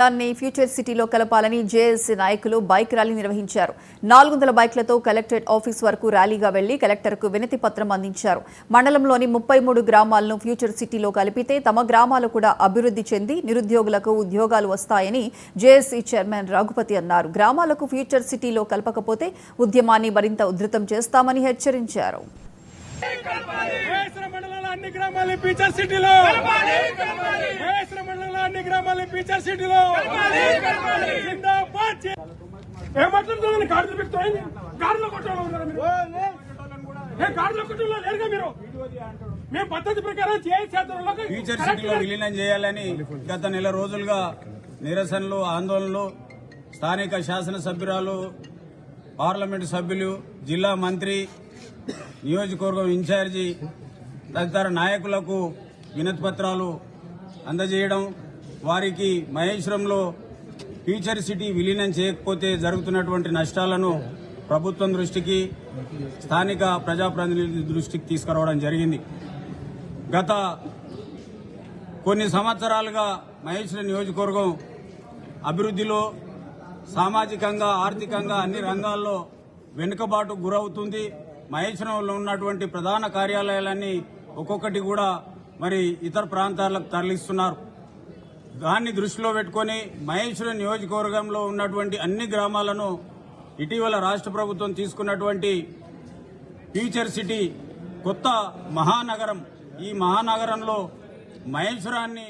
దాన్ని ఫ్యూచర్ సిటీలో కలపాలని జేఏసీ నాయకులు బైక్ ర్యాలీ నిర్వహించారు. 400 బైక్లతో కలెక్టరేట్ ఆఫీస్ వరకు ర్యాలీగా వెళ్లి కలెక్టర్కు వినతి పత్రం అందించారు. మండలంలోని 33 గ్రామాలను ఫ్యూచర్ సిటీలో కలిపితే తమ గ్రామాలు కూడా అభివృద్ధి చెంది నిరుద్యోగులకు ఉద్యోగాలు వస్తాయని జేఏసీ చైర్మన్ రఘుపతి అన్నారు. గ్రామాలకు ఫ్యూచర్ సిటీలో కలపకపోతే ఉద్యమాన్ని మరింత ఉధృతం చేస్తామని హెచ్చరించారు. ఫ్యూచర్ సిటీలో విలీనం చేయాలని గత నెల రోజులుగా నిరసనలు, ఆందోళనలు స్థానిక శాసనసభ్యురాలు, పార్లమెంటు సభ్యులు, జిల్లా మంత్రి, నియోజకవర్గం ఇన్ఛార్జి తదితర నాయకులకు వినతి పత్రాలు అందజేయడం, వారికి మహేశ్వరంలో ఫ్యూచర్ సిటీ విలీనం చేయకపోతే జరుగుతున్నటువంటి నష్టాలను ప్రభుత్వం దృష్టికి, స్థానిక ప్రజాప్రతినిధుల దృష్టికి తీసుకురావడం జరిగింది. గత కొన్ని సంవత్సరాలుగా మహేశ్వరం నియోజకవర్గం అభివృద్ధిలో సామాజికంగా, ఆర్థికంగా అన్ని రంగాల్లో వెనుకబాటు గురవుతుంది. మహేశ్వరంలో ఉన్నటువంటి ప్రధాన కార్యాలయాలన్నీ ఒక్కొక్కటి కూడా మరి ఇతర ప్రాంతాలకు తరలిస్తున్నారు. దాన్ని దృష్టిలో పెట్టుకుని మహేశ్వరం నియోజకవర్గంలో ఉన్నటువంటి అన్ని గ్రామాలను ఇటీవల రాష్ట్ర ప్రభుత్వం తీసుకున్నటువంటి ఫ్యూచర్ సిటీ కొత్త మహానగరం, ఈ మహానగరంలో మహేశ్వరాన్ని